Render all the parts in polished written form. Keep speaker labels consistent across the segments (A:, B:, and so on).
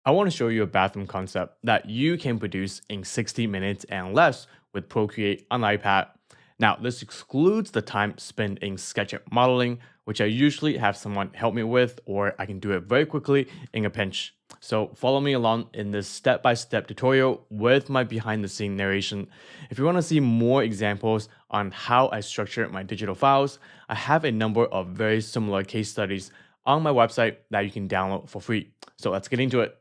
A: I want to show you a bathroom concept that you can produce in 60 minutes and less with Procreate on iPad. Now, this excludes the time spent in SketchUp modeling, which I usually have someone help me with, or I can do it very quickly in a pinch. So follow me along in this step-by-step tutorial with my behind-the-scene narration. If you want to see more examples on how I structure my digital files, I have a number of very similar case studies on my website that you can download for free. So let's get into it.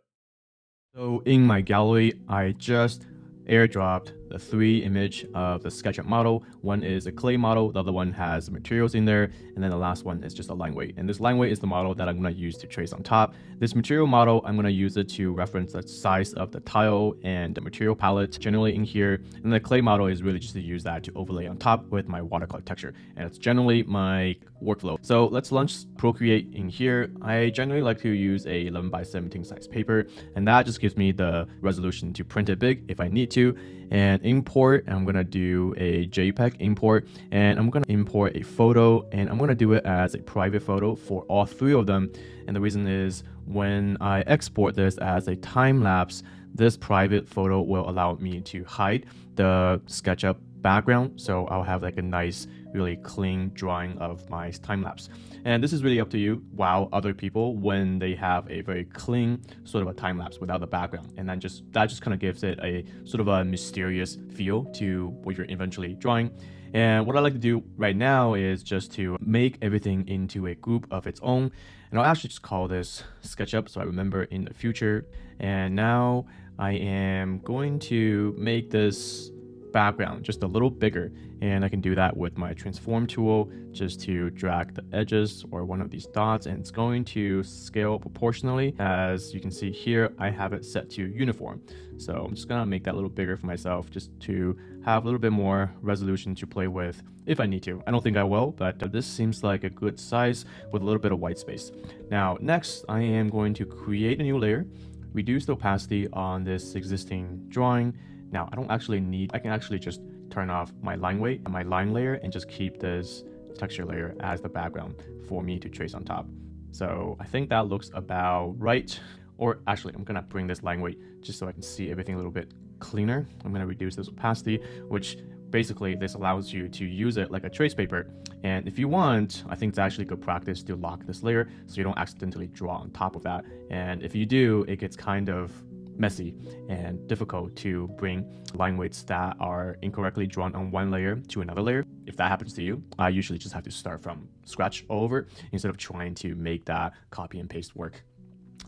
A: So in my gallery, I just airdropped the 3 image of the SketchUp model. One is a clay model, the other one has materials in there, and then the last one is just a line weight. And this line weight is the model that I'm going to use to trace on top. This material model, I'm going to use it to reference the size of the tile and the material palette generally in here. And the clay model is really just to use that to overlay on top with my watercolor texture. And it's generally my workflow. So let's launch Procreate in here. I generally like to use a 11 by 17 size paper, and that just gives me the resolution to print it big if I need to. And import, I'm gonna do a JPEG import, and I'm gonna import a photo, and I'm gonna do it as a private photo for all 3 of them. And the reason is when I export this as a time lapse, this private photo will allow me to hide the SketchUp background, so I'll have like a nice, really clean drawing of my time lapse. And this is really up to you. Wow, other people when they have a very clean sort of a time lapse without the background, and then that just kind of gives it a sort of a mysterious feel to what you're eventually drawing. And what I like to do right now is just to make everything into a group of its own, and I'll actually just call this SketchUp so I remember in the future. And now I am going to make this background just a little bigger, and I can do that with my transform tool just to drag the edges or one of these dots, and it's going to scale proportionally. As you can see here, I have it set to uniform, so I'm just gonna make that a little bigger for myself just to have a little bit more resolution to play with if I need to. I don't think I will, but this seems like a good size with a little bit of white space. Now next, I am going to create a new layer, reduce the opacity on this existing drawing. Now, I can actually just turn off my line weight and my line layer and just keep this texture layer as the background for me to trace on top. So I think that looks about right. Or actually, I'm gonna bring this line weight just so I can see everything a little bit cleaner. I'm gonna reduce this opacity, which basically this allows you to use it like a trace paper. And if you want, I think it's actually good practice to lock this layer so you don't accidentally draw on top of that. And if you do, it gets kind of messy and difficult to bring line weights that are incorrectly drawn on one layer to another layer. If that happens to you, I usually just have to start from scratch all over instead of trying to make that copy and paste work.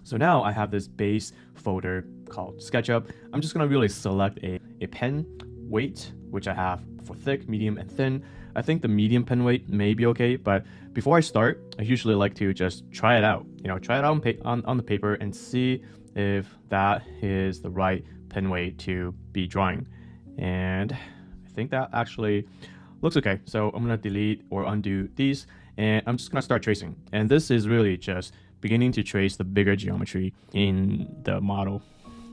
A: So now I have this base folder called SketchUp. I'm just gonna really select a pen weight, which I have for thick, medium, and thin. I think the medium pen weight may be okay, but before I start, I usually like to just try it out. Try it out on the paper and see if that is the right pen weight to be drawing. And I think that actually looks okay. So I'm gonna delete or undo these, and I'm just gonna start tracing. And this is really just beginning to trace the bigger geometry in the model.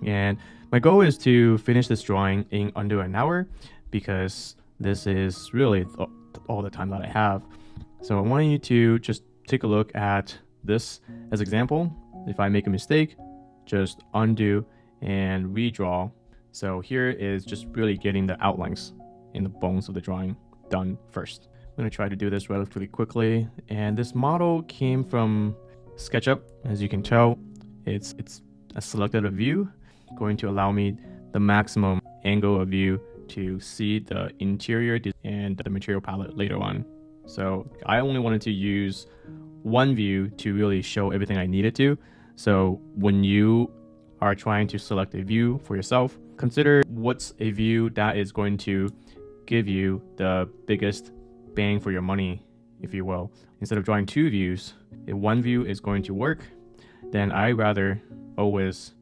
A: And my goal is to finish this drawing in under an hour because this is really all the time that I have. So I want you to just take a look at this as example. If I make a mistake, just undo and redraw. So here is just really getting the outlines in the bones of the drawing done first. I'm going to try to do this relatively quickly. And this model came from SketchUp. As you can tell, it's a selected view, going to allow me the maximum angle of view to see the interior and the material palette later on. So I only wanted to use one view to really show everything I needed to. So when you are trying to select a view for yourself, consider what's a view that is going to give you the biggest bang for your money, if you will. Instead of drawing 2 views, if one view is going to work, then I rather always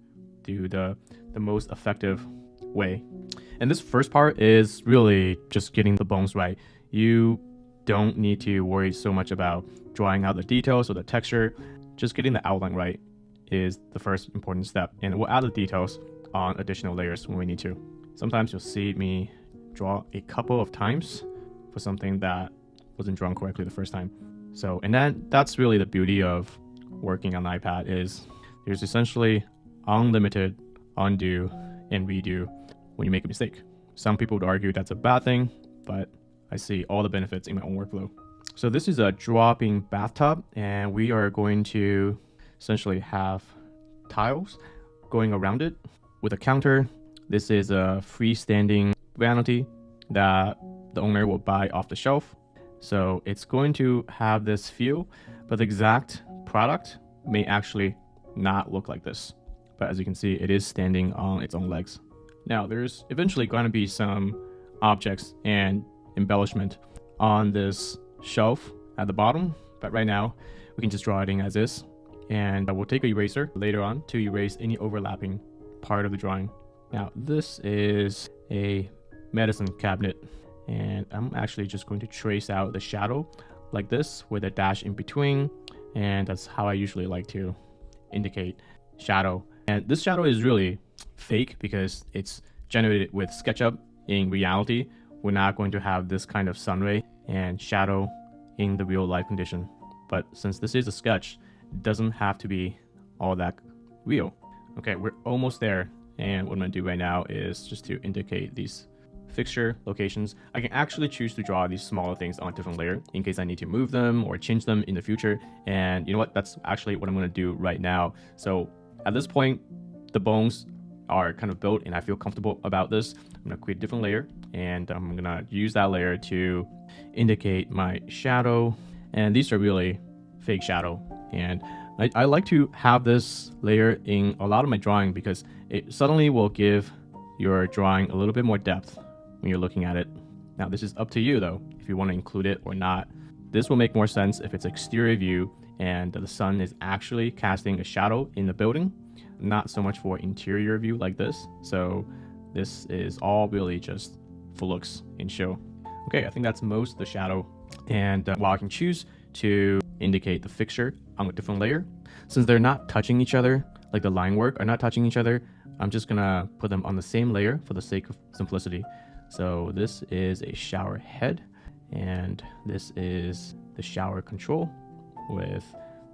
A: do the most effective way. And this first part is really just getting the bones right. You don't need to worry so much about drawing out the details or the texture. Just getting the outline right is the first important step, and we'll add the details on additional layers when we need to. Sometimes you'll see me draw a couple of times for something that wasn't drawn correctly the first time. So, and then that's really the beauty of working on iPad is there's essentially unlimited undo and redo when you make a mistake. Some people would argue that's a bad thing, but I see all the benefits in my own workflow. So this is a drop-in bathtub, and we are going to essentially have tiles going around it with a counter. This is a freestanding vanity that the owner will buy off the shelf. So it's going to have this feel, but the exact product may actually not look like this. But as you can see, it is standing on its own legs. Now, there's eventually going to be some objects and embellishment on this shelf at the bottom, but right now we can just draw it in as is. And we'll take an eraser later on to erase any overlapping part of the drawing. Now, this is a medicine cabinet, and I'm actually just going to trace out the shadow like this with a dash in between, and that's how I usually like to indicate shadow. And this shadow is really fake because it's generated with SketchUp. In reality, we're not going to have this kind of sun ray and shadow in the real life condition. But since this is a sketch, it doesn't have to be all that real. Okay, we're almost there. And what I'm gonna do right now is just to indicate these fixture locations. I can actually choose to draw these smaller things on a different layer in case I need to move them or change them in the future. And you know what? That's actually what I'm gonna do right now. So at this point, the bones are kind of built and I feel comfortable about this. I'm gonna create a different layer and I'm gonna use that layer to indicate my shadow. And these are really fake shadow. And I like to have this layer in a lot of my drawing because it suddenly will give your drawing a little bit more depth when you're looking at it. Now, this is up to you though, if you want to include it or not. This will make more sense if it's exterior view and the sun is actually casting a shadow in the building, not so much for interior view like this. So this is all really just for looks and show. Okay, I think that's most of the shadow. And while I can choose to indicate the fixture on a different layer, since they're not touching each other, like the line work are not touching each other, I'm just gonna put them on the same layer for the sake of simplicity. So this is a shower head, and this is the shower control with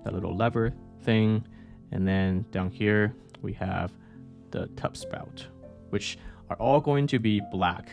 A: that little lever thing. And then down here, we have the tub spout, which are all going to be black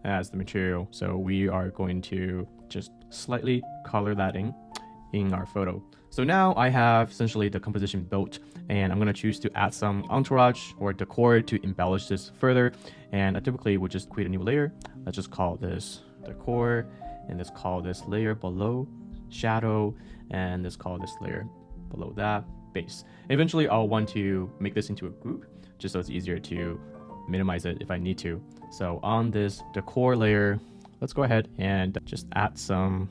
A: as the material. So we are going to just slightly color that in our photo. So now I have essentially the composition built, and I'm going to choose to add some entourage or decor to embellish this further. And I typically would just create a new layer. Let's just call this decor, and let's call this layer below shadow, and let's call this layer below that base. Eventually I'll want to make this into a group just so it's easier to minimize it if I need to. So on this decor layer, let's go ahead and just add some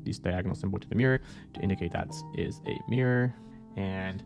A: these diagonal symbol to the mirror to indicate that is a mirror. And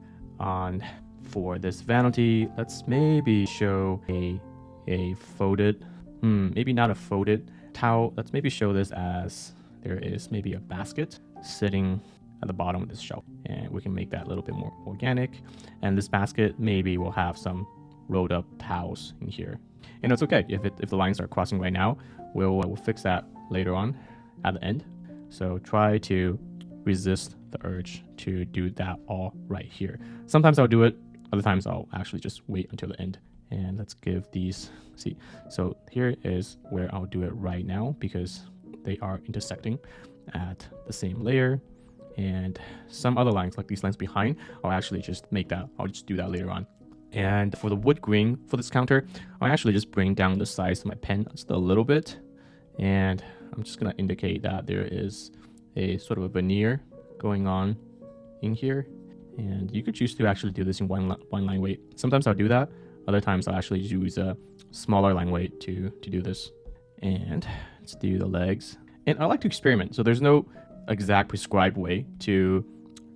A: for this vanity, let's maybe show a folded, maybe not a folded towel. Let's maybe show this as there is maybe a basket sitting at the bottom of this shelf, and we can make that a little bit more organic. And this basket maybe will have some rolled up towels in here. And it's okay if the lines are crossing right now. We'll fix that later on at the end. So try to resist the urge to do that all right here. Sometimes I'll do it, other times I'll actually just wait until the end. And let's give these, see. So here is where I'll do it right now because they are intersecting at the same layer. And some other lines, like these lines behind, I'll actually just make that, I'll just do that later on. And for the wood grain for this counter, I'll actually just bring down the size of my pen just a little bit. And I'm just gonna indicate that there is a sort of a veneer going on in here. And you could choose to actually do this in one line weight. Sometimes I'll do that. Other times I'll actually use a smaller line weight to do this. And let's do the legs. And I like to experiment. So there's no exact prescribed way to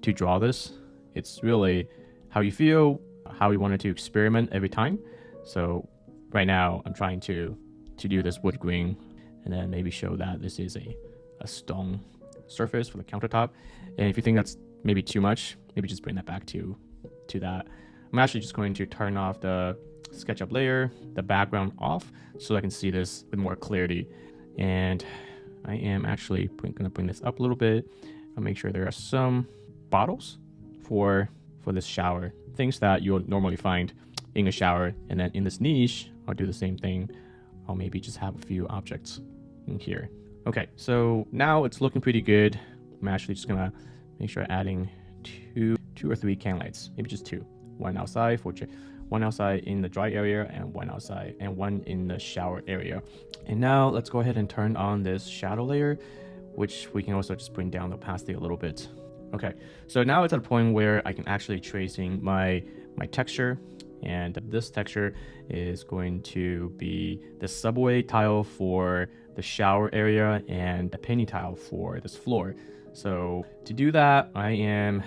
A: draw this. It's really how you feel, how you wanted to experiment every time. So right now I'm trying to do this wood grain and then maybe show that this is a stone surface for the countertop. And if you think that's maybe too much, maybe just bring that back to that. I'm actually just going to turn off the SketchUp layer, the background off, so I can see this with more clarity. And I am actually going to bring this up a little bit. I'll make sure there are some bottles for this shower, things that you'll normally find in a shower. And then in this niche, I'll do the same thing. I'll maybe just have a few objects in here. Okay, so now it's looking pretty good. I'm actually just gonna make sure I'm adding two or three can lights, maybe just two. One outside one outside in the dry area, and one outside, and one in the shower area. And now let's go ahead and turn on this shadow layer, which we can also just bring down the opacity a little bit. Okay, so now it's at a point where I can actually tracing my texture, and this texture is going to be the subway tile for the shower area and the painting tile for this floor. So to do that, I am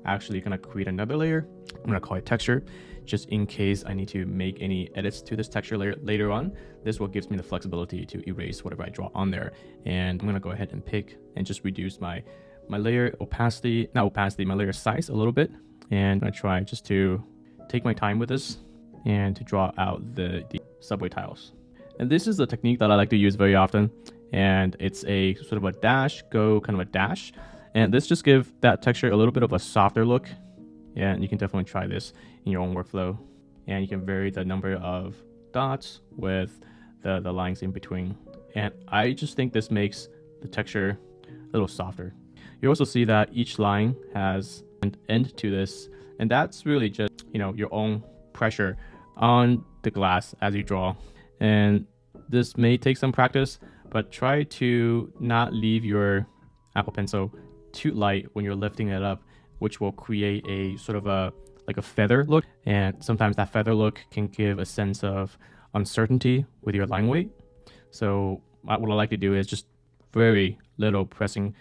A: actually gonna create another layer. I'm gonna call it texture, just in case I need to make any edits to this texture layer later on. This will gives me the flexibility to erase whatever I draw on there. And I'm gonna go ahead and pick and just reduce my layer opacity, not opacity, my layer size a little bit. And I'm gonna try just to take my time with this and to draw out the subway tiles. And this is a technique that I like to use very often. And it's a sort of a dash, go kind of a dash. And this just gives that texture a little bit of a softer look. Yeah, and you can definitely try this in your own workflow. And you can vary the number of dots with the lines in between. And I just think this makes the texture a little softer. You also see that each line has an end to this. And that's really just, you know, your own pressure on the glass as you draw. And this may take some practice, but try to not leave your Apple Pencil too light when you're lifting it up, which will create a sort of like a feather look. And sometimes that feather look can give a sense of uncertainty with your line weight. So what I like to do is just very little pressing,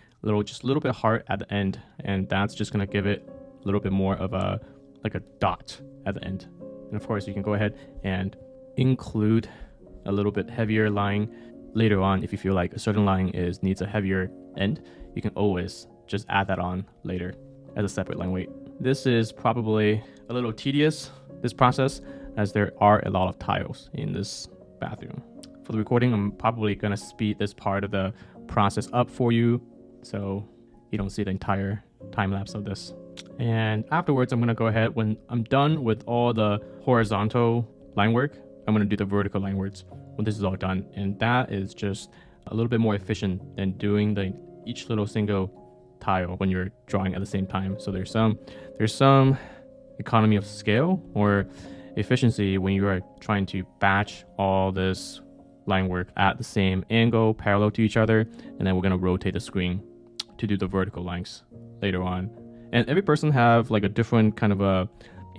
A: just a little bit hard at the end. And that's just gonna give it a little bit more of like a dot at the end. And of course you can go ahead and include a little bit heavier line later on. If you feel like a certain line needs a heavier end, you can always just add that on later as a separate line weight. This is probably a little tedious, this process, as there are a lot of tiles in this bathroom. For the recording, I'm probably gonna speed this part of the process up for you so you don't see the entire time lapse of this. And afterwards, I'm gonna go ahead, when I'm done with all the horizontal line work, I'm gonna do the vertical line works when this is all done. And that is just a little bit more efficient than doing each little single tile when you're drawing at the same time. So there's some economy of scale or efficiency when you are trying to batch all this line work at the same angle, parallel to each other, and then we're gonna rotate the screen to do the vertical lines later on. And every person have like a different kind of a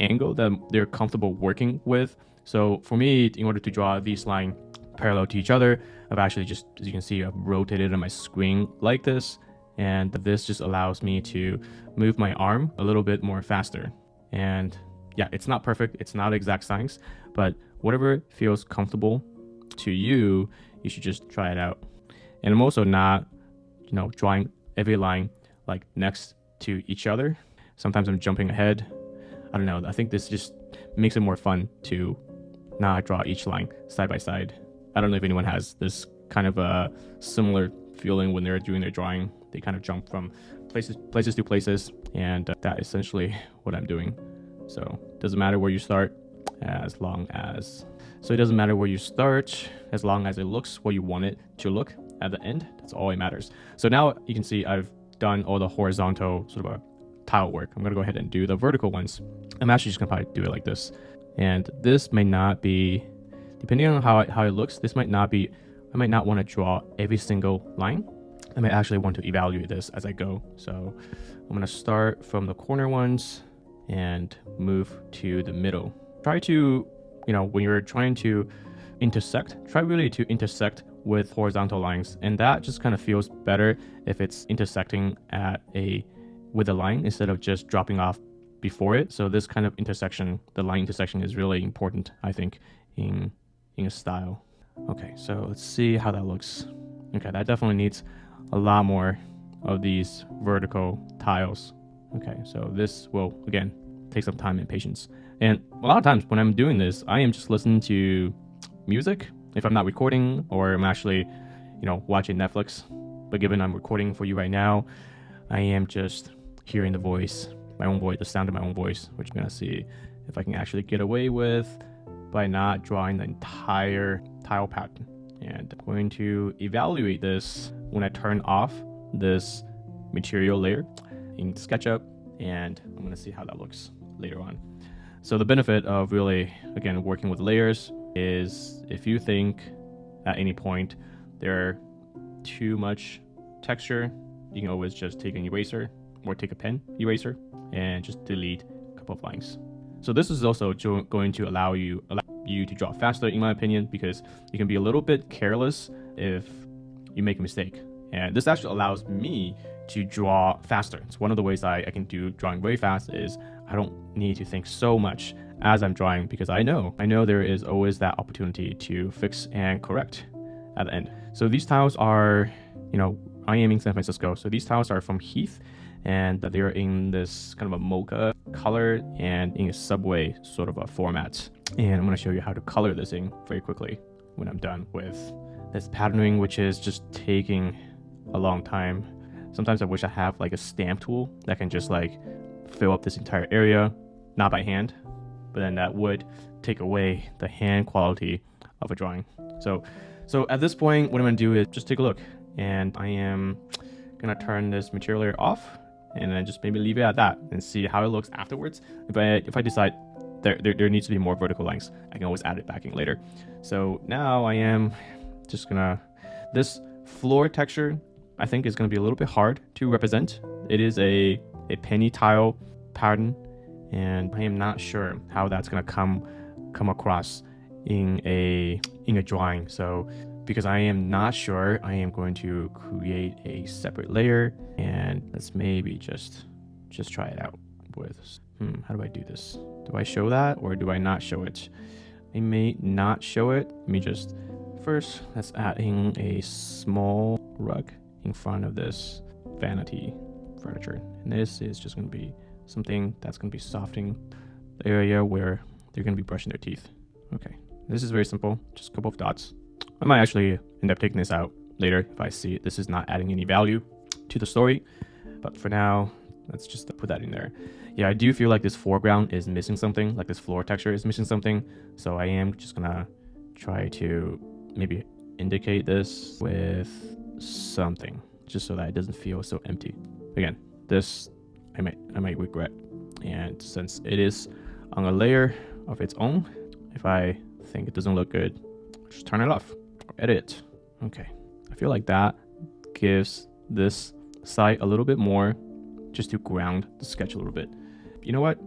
A: angle that they're comfortable working with. So for me, in order to draw these lines parallel to each other, I've actually just, as you can see, I've rotated on my screen like this. And this just allows me to move my arm a little bit more faster. And yeah, it's not perfect. It's not exact science, but whatever feels comfortable to you, you should just try it out. And I'm also not, drawing every line like next to each other. Sometimes I'm jumping ahead. I don't know. I think this just makes it more fun to not draw each line side by side. I don't know if anyone has this kind of a similar feeling when they're doing their drawing. They kind of jump from places to places, and that is essentially what I'm doing. So it doesn't matter where you start as long as it looks what you want it to look at the end. That's all it matters. So now you can see I've done all the horizontal sort of a tile work. I'm gonna go ahead and do the vertical ones. I'm actually just gonna probably do it like this. And this may not be, depending on how it looks, this might not be, I might not want to draw every single line. I might actually want to evaluate this as I go. So I'm gonna start from the corner ones and move to the middle. Try to, when you're trying to intersect, try really to intersect with horizontal lines. And that just kind of feels better if it's intersecting with a line instead of just dropping off before it. So this kind of intersection, the line intersection, is really important, I think, in a style. Okay, so let's see how that looks. Okay, that definitely needs a lot more of these vertical tiles. Okay, so this will, again, take some time and patience. And a lot of times when I'm doing this, I am just listening to music if I'm not recording, or I'm actually, watching Netflix. But given I'm recording for you right now, I am just hearing the voice, my own voice, the sound of my own voice, which you're gonna see if I can actually get away with by not drawing the entire tile pattern. And I'm going to evaluate this when I turn off this material layer in SketchUp, and I'm going to see how that looks later on. So the benefit of really, again, working with layers is if you think at any point there too much texture, you can always just take an eraser or take a pen eraser and just delete a couple of lines. So this is also going to allow you to draw faster, in my opinion, because you can be a little bit careless if you make a mistake. And this actually allows me to draw faster. It's one of the ways I can do drawing very fast is I don't need to think so much as I'm drawing, because I know there is always that opportunity to fix and correct at the end. So these tiles are, I am in San Francisco, so these tiles are from Heath, and they're in this kind of a mocha color and in a subway sort of a format. And I'm going to show you how to color this in very quickly when I'm done with this patterning, which is just taking a long time. Sometimes I wish I have like a stamp tool that can just like fill up this entire area, not by hand, but then that would take away the hand quality of a drawing. So at this point, what I'm going to do is just take a look, and I am going to turn this material layer off and then just maybe leave it at that and see how it looks afterwards. If I decide there needs to be more vertical lines, I can always add it back in later. So now I am just gonna, this floor texture I think is gonna be a little bit hard to represent. It is a penny tile pattern, and I am not sure how that's gonna come across in a drawing. So because I am not sure, I am going to create a separate layer, and let's maybe just try it out with, how do I do this? Do I show that or do I not show it? I may not show it. Let me just, first, let's add in a small rug in front of this vanity furniture. And this is just gonna be something that's gonna be softening the area where they're gonna be brushing their teeth. Okay, this is very simple, just a couple of dots. I might actually end up taking this out later if I see this is not adding any value to the story. But for now, let's just put that in there. Yeah, I do feel like this foreground is missing something, like this floor texture is missing something. So I am just gonna try to maybe indicate this with something, just so that it doesn't feel so empty. Again, this I might regret. And since it is on a layer of its own, if I think it doesn't look good, just turn it off or edit it. Okay, I feel like that gives this side a little bit more, just to ground the sketch a little bit. You know what?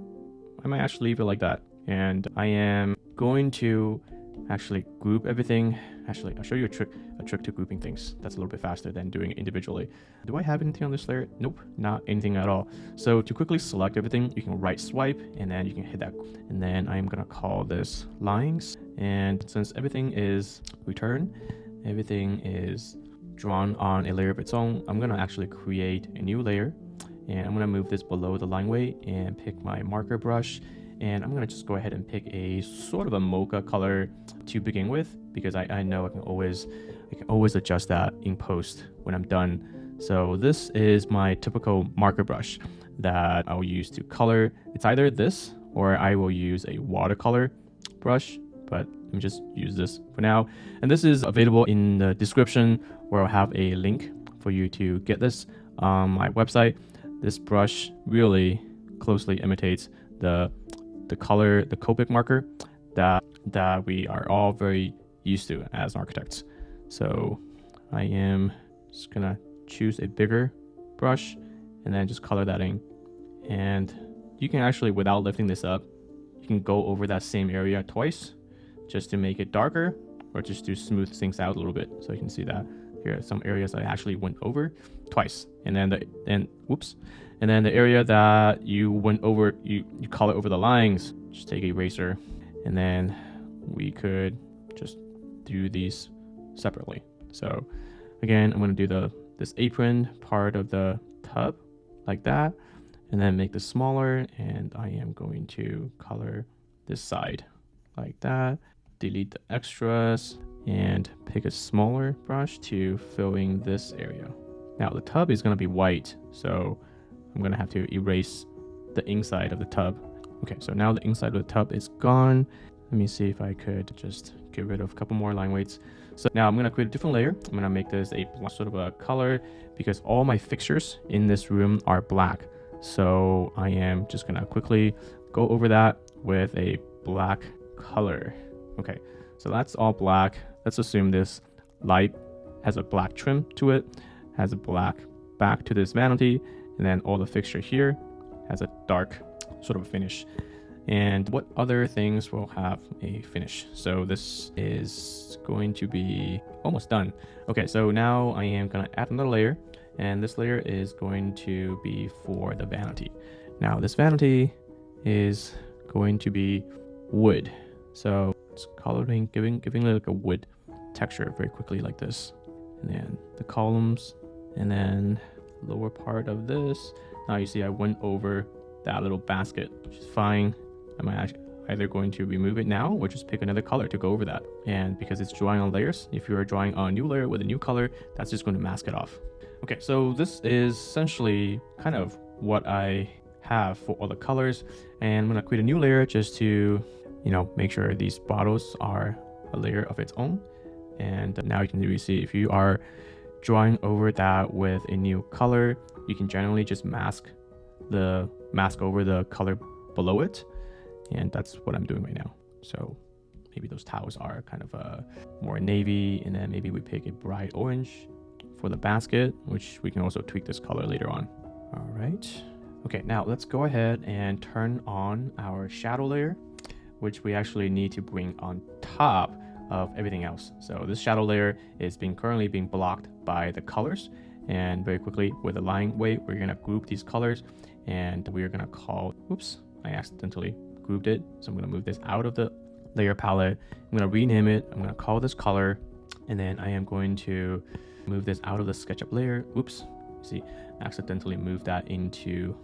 A: I might actually leave it like that. And I am going to actually group everything. Actually, I'll show you a trick to grouping things that's a little bit faster than doing it individually. Do I have anything on this layer? Nope, not anything at all. So to quickly select everything, you can right swipe and then you can hit that. And then I'm gonna call this lines. And since everything is returned, everything is drawn on a layer of its own, I'm gonna actually create a new layer. And I'm gonna move this below the line weight and pick my marker brush. And I'm gonna just go ahead and pick a sort of a mocha color to begin with, because I know I can always adjust that in post when I'm done. So this is my typical marker brush that I'll use to color. It's either this or I will use a watercolor brush, but let me just use this for now. And this is available in the description, where I'll have a link for you to get this on my website. This brush really closely imitates the color, the Copic marker that we are all very used to as architects. So I am just gonna choose a bigger brush and then just color that in. And you can actually, without lifting this up, you can go over that same area twice just to make it darker, or just to smooth things out a little bit. So you can see that here are some areas I actually went over twice, and then the area that you went over, you color over the lines. Just take a eraser, and then we could just do these separately. So again, I'm going to do this apron part of the tub like that, and then make this smaller, and I am going to color this side like that. Delete the extras and pick a smaller brush to fill in this area. Now the tub is going to be white, so I'm going to have to erase the inside of the tub. Okay, so now the inside of the tub is gone. Let me see if I could just get rid of a couple more line weights. So now I'm gonna create a different layer. I'm gonna make this a black sort of a color because all my fixtures in this room are black. So I am just gonna quickly go over that with a black color. Okay, so that's all black. Let's assume this light has a black trim to it, has a black back to this vanity, and then all the fixture here has a dark sort of finish. And what other things will have a finish? So this is going to be almost done. Okay, so now I am gonna add another layer, and this layer is going to be for the vanity. Now this vanity is going to be wood. So it's coloring, giving it like a wood texture very quickly like this. And then the columns, and then lower part of this. Now you see I went over that little basket, which is fine. I'm either going to remove it now or just pick another color to go over that. And because it's drawing on layers, if you're drawing on a new layer with a new color, that's just going to mask it off. Okay, so this is essentially kind of what I have for all the colors. And I'm going to create a new layer just to, make sure these bottles are a layer of its own. And now you can really see if you are drawing over that with a new color, you can generally just mask over the color below it. And that's what I'm doing right now. So maybe those towels are kind of a more navy, and then maybe we pick a bright orange for the basket, which we can also tweak this color later on. All right. Okay, now let's go ahead and turn on our shadow layer, which we actually need to bring on top of everything else. So this shadow layer is currently being blocked by the colors. And very quickly with a line weight, we're gonna group these colors, and we're gonna call, oops, I accidentally grouped it. So I'm gonna move this out of the layer palette. I'm gonna rename it. I'm gonna call this color, and then I am going to move this out of the SketchUp layer. Oops, see, accidentally moved that into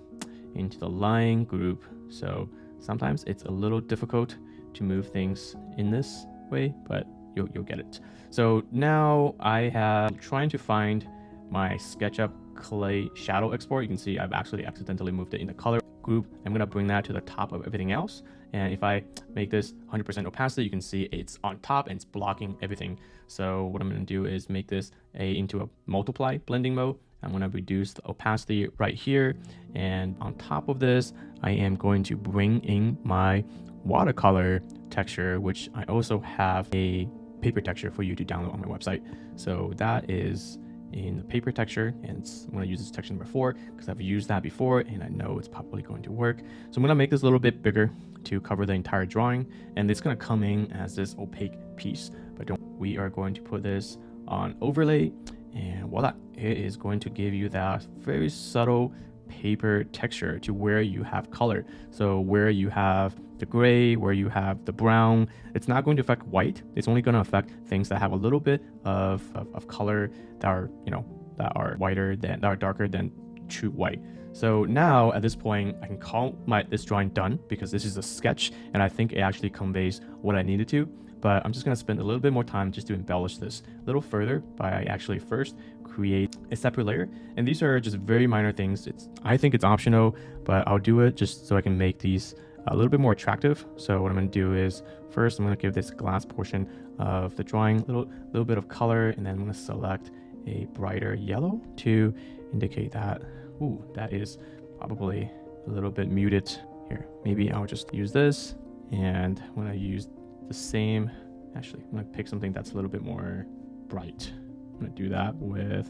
A: the line group. So sometimes it's a little difficult to move things in this way, but you'll get it. So now I have trying to find my SketchUp clay shadow export. You can see I've actually accidentally moved it in the color group. I'm gonna bring that to the top of everything else. And if I make this 100% opacity, you can see it's on top and it's blocking everything. So what I'm gonna do is make this into a multiply blending mode. I'm gonna reduce the opacity right here. And on top of this, I am going to bring in my watercolor texture, which I also have a paper texture for you to download on my website. So that is in the paper texture, and I'm going to use this texture number 4 because I've used that before and I know it's probably going to work. So I'm going to make this a little bit bigger to cover the entire drawing, and it's going to come in as this opaque piece. But we are going to put this on overlay, and voila, it is going to give you that very subtle paper texture to where you have color. So where you have the gray, where you have the brown, it's not going to affect white. It's only going to affect things that have a little bit of color that are, that are darker than true white. So now at this point, I can call this drawing done because this is a sketch and I think it actually conveys what I needed to. But I'm just going to spend a little bit more time just to embellish this a little further by actually first create a separate layer. And these are just very minor things. I think it's optional, but I'll do it just so I can make these a little bit more attractive. So what I'm going to do is first I'm going to give this glass portion of the drawing a little bit of color, and then I'm going to select a brighter yellow to indicate that, ooh, that is probably a little bit muted here. Maybe I'll just use this, and I'm going to use the same, actually I'm going to pick something that's a little bit more bright. I'm going to do that with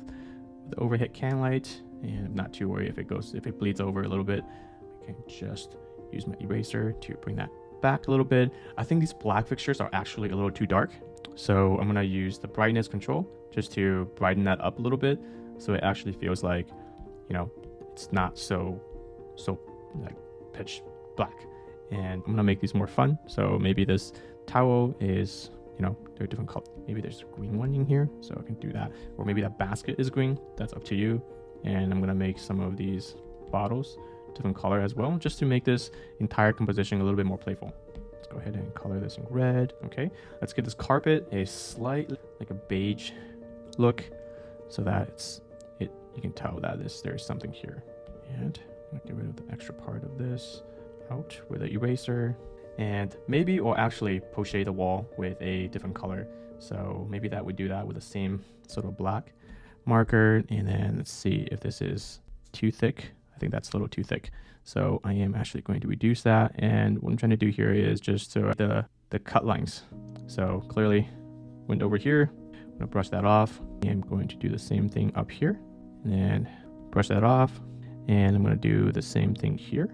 A: the overhead can light, and I'm not too worried if it bleeds over a little bit. I can just use my eraser to bring that back a little bit. I think these black fixtures are actually a little too dark, so I'm going to use the brightness control just to brighten that up a little bit, so it actually feels like, it's not so like pitch black. And I'm going to make these more fun. So maybe this towel is, they're different colors. Maybe there's a green one in here, so I can do that. Or maybe that basket is green. That's up to you. And I'm going to make some of these bottles different color as well, just to make this entire composition a little bit more playful. Let's go ahead and color this in red. Okay, let's get this carpet a slight, like a beige look, so that you can tell that there's something here. And I'm gonna get rid of the extra part of this. out with an eraser, and maybe, or actually poche the wall with a different color. So maybe that would do that with the same sort of black marker. And then let's see if this is too thick. I think that's a little too thick. So I am actually going to reduce that. And what I'm trying to do here is just the cut lines. So clearly went over here. I'm gonna brush that off. I'm going to do the same thing up here and then brush that off. And I'm gonna do the same thing here.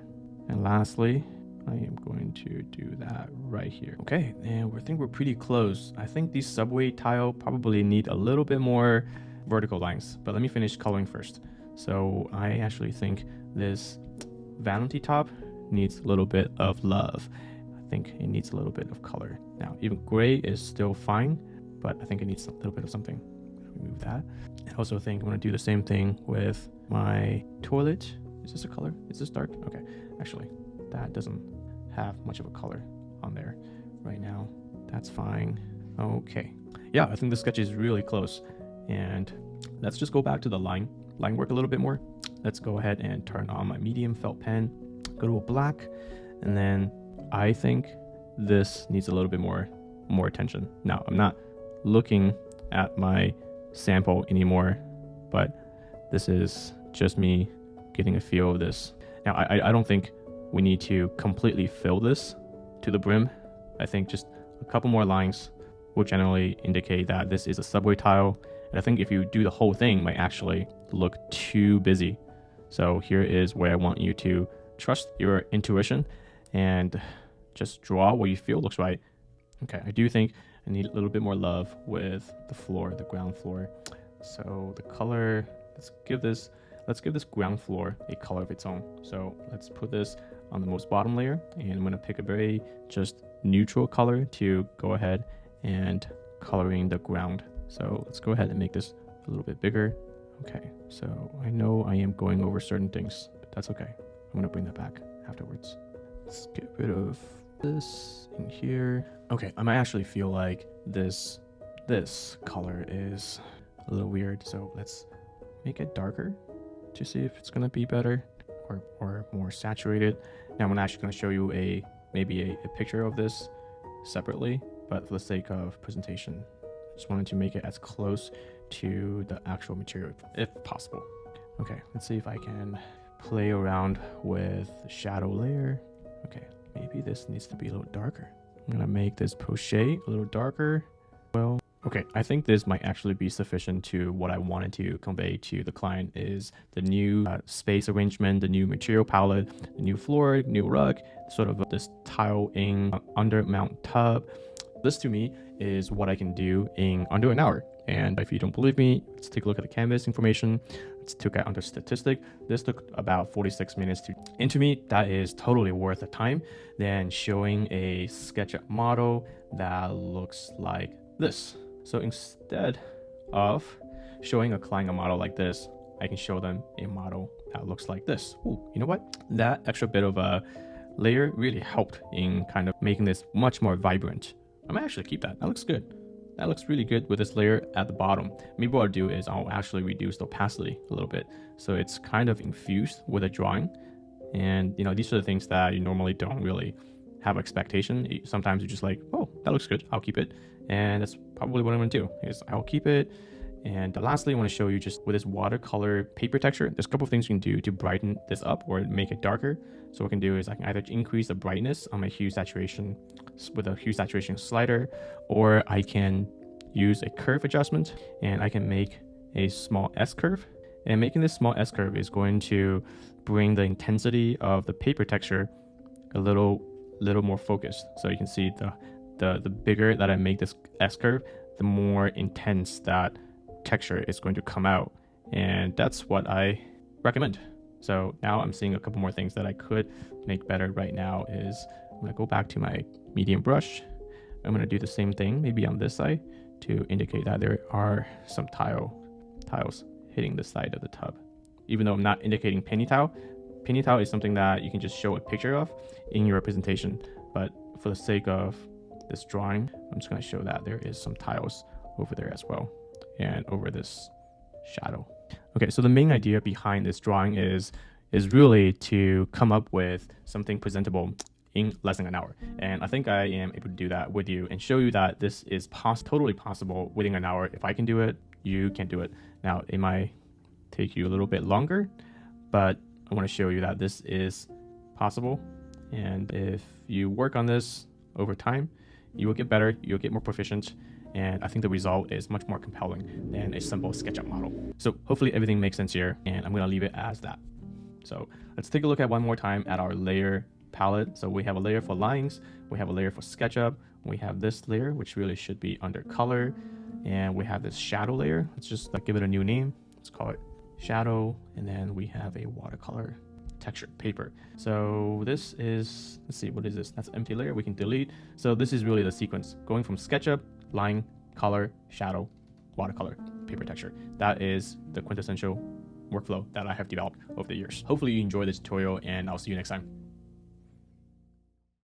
A: And lastly, I am going to do that right here. Okay, and I think we're pretty close. I think these subway tile probably need a little bit more vertical lines, but let me finish coloring first. So I actually think this vanity top needs a little bit of love. I think it needs a little bit of color. Now, even gray is still fine, but I think it needs a little bit of something. Remove that. I also think I'm gonna do the same thing with my toilet. Is this a color? Is this dark? Okay, actually, that doesn't have much of a color on there right now. That's fine. Okay, yeah, I think the sketch is really close. And let's just go back to the line work a little bit more. Let's go ahead and turn on my medium felt pen, go to a black, and then I think this needs a little bit more attention. Now, I'm not looking at my sample anymore, but this is just me getting a feel of this. Now, I don't think we need to completely fill this to the brim. I think just a couple more lines will generally indicate that this is a subway tile. And I think if you do the whole thing, it might actually look too busy. So here is where I want you to trust your intuition and just draw what you feel looks right. Okay, I do think I need a little bit more love with the floor, the ground floor. So the color, let's give this ground floor a color of its own. So let's put this on the most bottom layer, and I'm gonna pick a very just neutral color to go ahead and coloring the ground. So let's go ahead and make this a little bit bigger. Okay, so I know I am going over certain things, but that's okay. I'm gonna bring that back afterwards. Let's get rid of this in here. Okay, I might actually feel like this color is a little weird, so let's make it darker to see if it's gonna be better or more saturated. Now I'm actually gonna show you maybe a picture of this separately, but for the sake of presentation, I just wanted to make it as close to the actual material if possible. Okay, let's see if I can play around with the shadow layer. Okay, maybe this needs to be a little darker. I'm gonna make this poche a little darker. Well, okay, I think this might actually be sufficient to what I wanted to convey to the client is the new space arrangement, the new material palette, the new floor, new rug, sort of this tile in under mount tub. This to me is what I can do in under an hour. And if you don't believe me, let's take a look at the canvas information. Let's take it under statistic. This took about 46 minutes and to me, that is totally worth the time than showing a SketchUp model that looks like this. So instead of showing a client a model like this, I can show them a model that looks like this. Ooh, you know what? That extra bit of a layer really helped in kind of making this much more vibrant. I might actually keep that. That looks good. That looks really good with this layer at the bottom. Maybe what I'll do is I'll actually reduce the opacity a little bit, so it's kind of infused with a drawing. And you know, these are the things that you normally don't really have expectation. Sometimes you're just like, oh, that looks good, I'll keep it. And that's probably what I'm gonna do, is I'll keep it. And lastly, I want to show you just with this watercolor paper texture, there's a couple of things you can do to brighten this up or make it darker. So what I can do is I can either increase the brightness on my hue saturation with a hue saturation slider, or I can use a curve adjustment and I can make a small S curve. And making this small S curve is going to bring the intensity of the paper texture a little more focused. So you can see the bigger that I make this S curve, the more intense that texture is going to come out, and that's what I recommend. So now I'm seeing a couple more things that I could make better right now is I'm gonna go back to my medium brush. I'm gonna do the same thing maybe on this side to indicate that there are some tiles hitting the side of the tub. Even though I'm not indicating penny tile is something that you can just show a picture of in your presentation, but for the sake of this drawing, I'm just gonna show that there is some tiles over there as well, and over this shadow. Okay, so the main idea behind this drawing is is really to come up with something presentable in less than an hour. And I think I am able to do that with you and show you that this is totally possible within an hour. If I can do it, you can do it. Now, it might take you a little bit longer, but I want to show you that this is possible. And if you work on this over time, you will get better, you'll get more proficient, and I think the result is much more compelling than a simple SketchUp model. So hopefully everything makes sense here, and I'm gonna leave it as that. So let's take a look at one more time at our layer palette. So we have a layer for lines, we have a layer for SketchUp, we have this layer, which really should be under color, and we have this shadow layer. Let's just give it a new name. Let's call it shadow, and then we have a watercolor textured paper. So this is, let's see, what is this? That's an empty layer we can delete. So this is really the sequence going from SketchUp, line, color, shadow, watercolor, paper texture. That is the quintessential workflow that I have developed over the years. Hopefully you enjoyed this tutorial, and I'll see you next time.